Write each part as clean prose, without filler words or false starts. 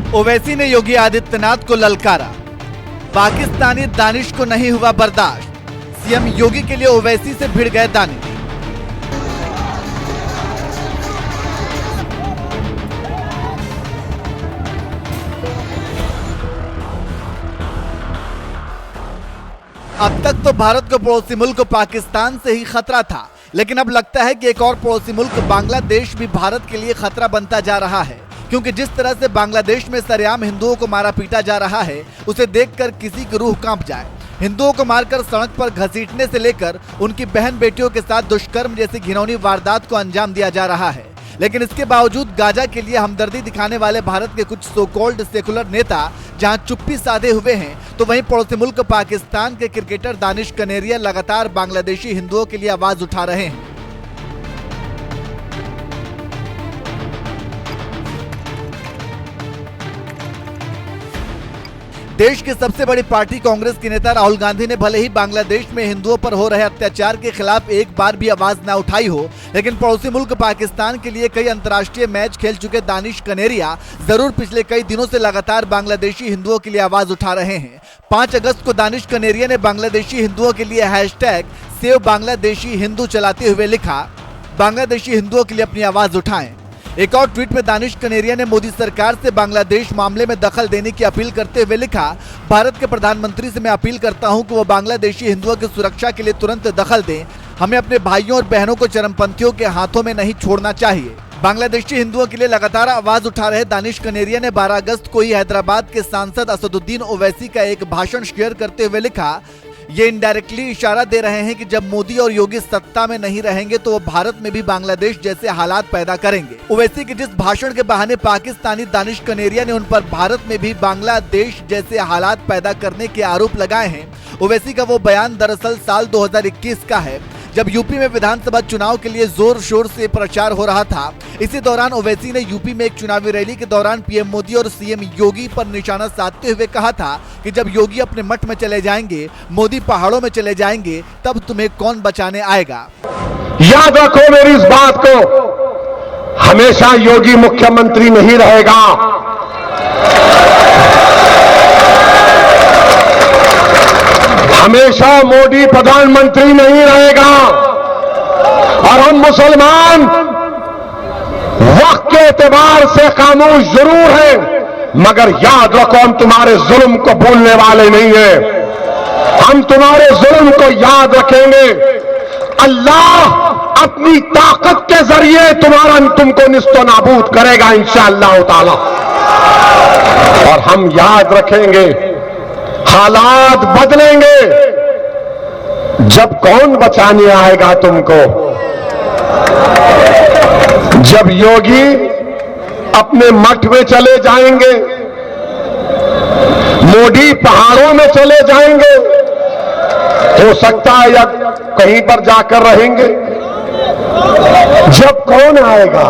ओवैसी ने योगी आदित्यनाथ को ललकारा, पाकिस्तानी दानिश को नहीं हुआ बर्दाश्त। सीएम योगी के लिए ओवैसी से भिड़ गए दानिश। अब तक तो भारत को पड़ोसी मुल्क पाकिस्तान से ही खतरा था, लेकिन अब लगता है कि एक और पड़ोसी मुल्क बांग्लादेश भी भारत के लिए खतरा बनता जा रहा है, क्योंकि जिस तरह से बांग्लादेश में सरेआम हिंदुओं को मारा पीटा जा रहा है, उसे देखकर किसी की रूह कांप जाए। हिंदुओं को मारकर सड़क पर घसीटने से लेकर उनकी बहन बेटियों के साथ दुष्कर्म जैसी घिनौनी वारदात को अंजाम दिया जा रहा है। लेकिन इसके बावजूद गाजा के लिए हमदर्दी दिखाने वाले भारत के कुछ सो कॉल्ड सेकुलर नेता जहां चुप्पी साधे हुए हैं, तो वहीं पड़ोसी मुल्क पाकिस्तान के क्रिकेटर दानिश कनेरिया लगातार बांग्लादेशी हिंदुओं के लिए आवाज उठा रहे हैं। देश की सबसे बड़ी पार्टी कांग्रेस के नेता राहुल गांधी ने भले ही बांग्लादेश में हिंदुओं पर हो रहे अत्याचार के खिलाफ एक बार भी आवाज न उठाई हो, लेकिन पड़ोसी मुल्क पाकिस्तान के लिए कई अंतर्राष्ट्रीय मैच खेल चुके दानिश कनेरिया जरूर पिछले कई दिनों से लगातार बांग्लादेशी हिंदुओं के लिए आवाज उठा रहे हैं। 5 अगस्त को दानिश कनेरिया ने बांग्लादेशी हिंदुओं के लिए #SaveBangladeshiHindu चलाते हुए लिखा, बांग्लादेशी हिंदुओं के लिए अपनी आवाज उठाएं। एक और ट्वीट में दानिश कनेरिया ने मोदी सरकार से बांग्लादेश मामले में दखल देने की अपील करते हुए लिखा, भारत के प्रधानमंत्री से मैं अपील करता हूं कि वो बांग्लादेशी हिंदुओं की सुरक्षा के लिए तुरंत दखल दें। हमें अपने भाइयों और बहनों को चरमपंथियों के हाथों में नहीं छोड़ना चाहिए। बांग्लादेशी हिंदुओं के लिए लगातार आवाज उठा रहे दानिश कनेरिया ने 12 अगस्त को ही हैदराबाद के सांसद असदुद्दीन ओवैसी का एक भाषण शेयर करते हुए लिखा, ये इनडायरेक्टली इशारा दे रहे हैं कि जब मोदी और योगी सत्ता में नहीं रहेंगे तो वो भारत में भी बांग्लादेश जैसे हालात पैदा करेंगे। ओवैसी के जिस भाषण के बहाने पाकिस्तानी दानिश कनेरिया ने उन पर भारत में भी बांग्लादेश जैसे हालात पैदा करने के आरोप लगाए हैं, ओवैसी का वो बयान दरअसल साल 2021 का है, जब यूपी में विधानसभा चुनाव के लिए जोर शोर से प्रचार हो रहा था। इसी दौरान ओवैसी ने यूपी में एक चुनावी रैली के दौरान पीएम मोदी और सीएम योगी पर निशाना साधते हुए कहा था कि जब योगी अपने मठ में चले जाएंगे, मोदी पहाड़ों में चले जाएंगे, तब तुम्हें कौन बचाने आएगा। याद रखो मेरी इस बात को, हमेशा योगी मुख्यमंत्री नहीं रहेगा। हमेशा मोदी प्रधानमंत्री नहीं रहेगा। और हम मुसलमान वक्त के एतबार से खामोश जरूर हैं, मगर याद रखो हम तुम्हारे जुल्म को भूलने वाले नहीं हैं। हम तुम्हारे जुल्म को याद रखेंगे। अल्लाह अपनी ताकत के जरिए तुमको निस्तो नाबूद करेगा इंशाअल्लाह ताला। और हम याद रखेंगे, हालात बदलेंगे। जब कौन बचाने आएगा तुमको? जब योगी अपने मठ में चले जाएंगे, मोदी पहाड़ों में चले जाएंगे, हो सकता है या कहीं पर जाकर रहेंगे। जब कौन आएगा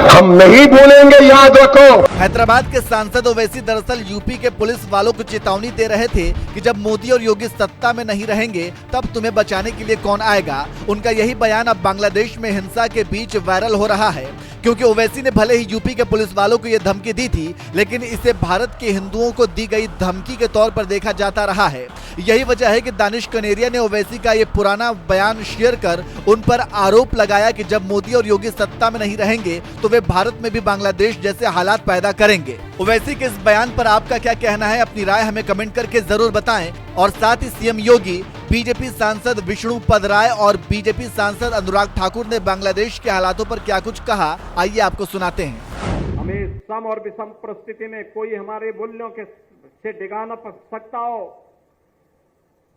हम नहीं भूलेंगे, याद रखो। हैदराबाद के सांसद ओवैसी दरअसल यूपी के पुलिस वालों को चेतावनी दे रहे थे कि जब मोदी और योगी सत्ता में नहीं रहेंगे, तब तुम्हें बचाने के लिए कौन आएगा। उनका यही बयान अब बांग्लादेश में हिंसा के बीच वायरल हो रहा है, क्योंकि ओवैसी ने भले ही यूपी के पुलिस वालों को यह धमकी दी थी, लेकिन इसे भारत के हिंदुओं को दी गई धमकी के तौर पर देखा जाता रहा है। यही वजह है कि दानिश कनेरिया ने ओवैसी का ये पुराना बयान शेयर कर उन पर आरोप लगाया कि जब मोदी और योगी सत्ता में नहीं रहेंगे तो वे भारत में भी बांग्लादेश जैसे हालात पैदा करेंगे। ओवैसी के इस बयान पर आपका क्या कहना है? अपनी राय हमें कमेंट करके जरूर बताएं। और साथ ही सीएम योगी, बीजेपी सांसद विष्णुपद राय और बीजेपी सांसद अनुराग ठाकुर ने बांग्लादेश के हालातों पर क्या कुछ कहा, आइए आपको सुनाते हैं। हमें सम और विषम परिस्थिति में कोई हमारे मूल्यों के से डिगा न सकता हो,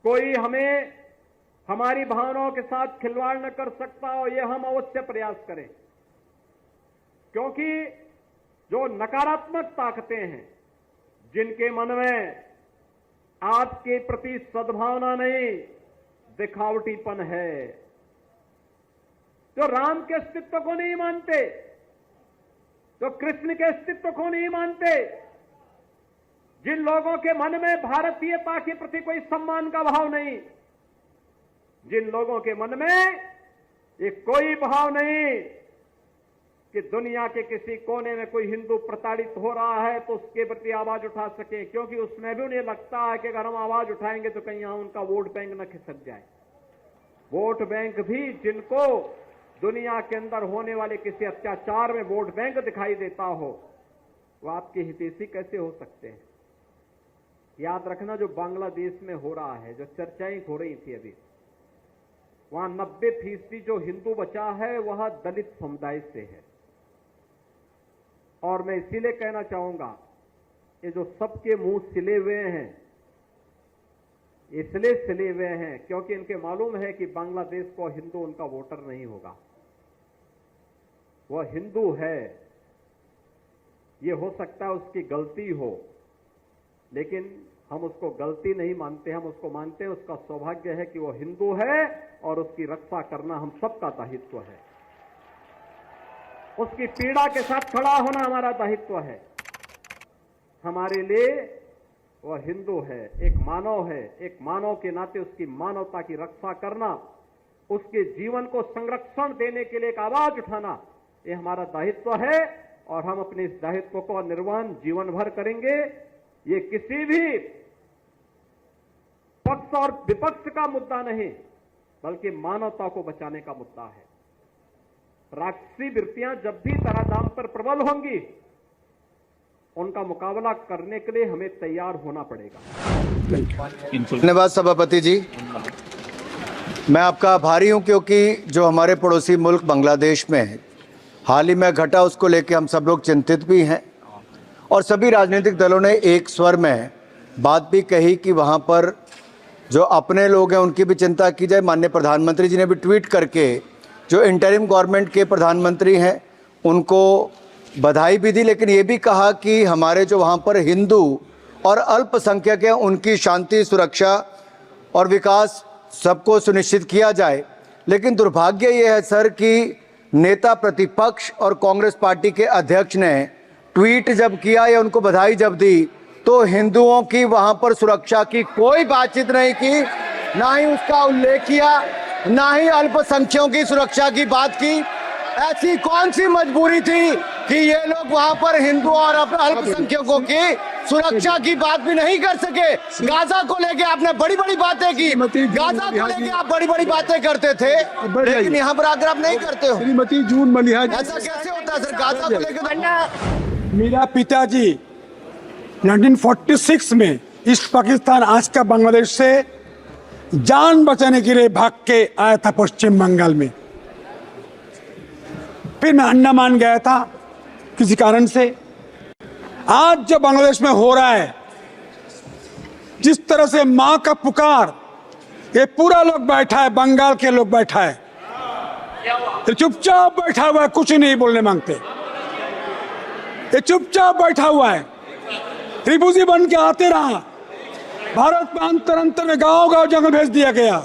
कोई हमें हमारी भावनाओं के साथ खिलवाड़ न कर सकता हो, ये हम अवश्य प्रयास करें। क्योंकि जो नकारात्मक ताकतें हैं, जिनके मन में आपके प्रति सद्भावना नहीं, दिखावटीपन है, जो राम के अस्तित्व को नहीं मानते, जो कृष्ण के अस्तित्व को नहीं मानते, जिन लोगों के मन में भारतीयता के प्रति कोई सम्मान का भाव नहीं, जिन लोगों के मन में ये कोई भाव नहीं कि दुनिया के किसी कोने में कोई हिंदू प्रताड़ित हो रहा है तो उसके प्रति आवाज उठा सके, क्योंकि उसमें भी उन्हें लगता है कि अगर हम आवाज उठाएंगे तो कहीं यहां उनका वोट बैंक न खिसक जाए। वोट बैंक भी जिनको दुनिया के अंदर होने वाले किसी अत्याचार में वोट बैंक दिखाई देता हो, वो आपके हितैषी कैसे हो सकते हैं? याद रखना, जो बांग्लादेश में हो रहा है, जो चर्चाएं हो रही थी अभी, वहां 90% जो हिंदू बचा है वह दलित समुदाय से है। और मैं इसीलिए कहना चाहूंगा, ये जो सबके मुंह सिले हुए हैं, इसलिए सिले हुए हैं क्योंकि इनके मालूम है कि बांग्लादेश को हिंदू उनका वोटर नहीं होगा। वह हिंदू है, ये हो सकता है उसकी गलती हो, लेकिन हम उसको गलती नहीं मानते, हम उसको मानते हैं उसका सौभाग्य है कि वो हिंदू है और उसकी रक्षा करना हम सबका दायित्व है। उसकी पीड़ा के साथ खड़ा होना हमारा दायित्व है। हमारे लिए वह हिंदू है, एक मानव है, एक मानव के नाते उसकी मानवता की रक्षा करना, उसके जीवन को संरक्षण देने के लिए एक आवाज उठाना, ये हमारा दायित्व है और हम अपने इस दायित्व को निर्वहन जीवन भर करेंगे। ये किसी भी पक्ष और विपक्ष का मुद्दा नहीं, बल्कि मानवता को बचाने का मुद्दा है। राक्षसी वृत्तियां जब भी धराधाम पर प्रबल होंगी, उनका मुकाबला करने के लिए हमें तैयार होना पड़ेगा। धन्यवाद सभापति जी। मैं आपका आभारी हूं क्योंकि जो हमारे पड़ोसी मुल्क बांग्लादेश में हाल ही में घटा, उसको लेकर हम सब लोग चिंतित भी हैं और सभी राजनीतिक दलों ने एक स्वर में बात भी कही कि वहां पर जो अपने लोग हैं उनकी भी चिंता की जाए। माननीय प्रधानमंत्री जी ने भी ट्वीट करके जो इंटरिम गवर्नमेंट के प्रधानमंत्री हैं उनको बधाई भी दी, लेकिन ये भी कहा कि हमारे जो वहाँ पर हिंदू और अल्पसंख्यक हैं उनकी शांति, सुरक्षा और विकास सबको सुनिश्चित किया जाए। लेकिन दुर्भाग्य ये है सर कि नेता प्रतिपक्ष और कांग्रेस पार्टी के अध्यक्ष ने ट्वीट जब किया या उनको बधाई जब दी तो हिंदुओं की वहाँ पर सुरक्षा की कोई बातचीत नहीं की, ना ही उसका उल्लेख किया, ना ही अल्पसंख्यकों की सुरक्षा की बात की। ऐसी कौन सी मजबूरी थी कि ये लोग वहां पर हिंदू और अल्पसंख्यकों की सुरक्षा की बात भी नहीं कर सके? गाजा को लेके आपने बड़ी बड़ी बातें की, गाजा को लेके आप बड़ी बड़ी बातें करते थे, लेकिन यहाँ पर आकर आप नहीं करते हो। श्रीमती जून मलिहा, ऐसा कैसे होता है सर? गाजा को लेकर मेरा पिताजी 1946 में ईस्ट पाकिस्तान, आज का बांग्लादेश से जान बचाने के लिए भाग के आया था पश्चिम बंगाल में। फिर मैं अंडमान गया था किसी कारण से। आज जो बांग्लादेश में हो रहा है, जिस तरह से मां का पुकार, ये पूरा लोग बैठा है, बंगाल के लोग बैठा है, ये चुपचाप बैठा हुआ है, कुछ नहीं बोलने मांगते। ये चुपचाप बैठा हुआ है, त्रिभुजी बन के आते रहा। भारत में अंतर अंतर में गांव गांव जंगल भेज दिया गया।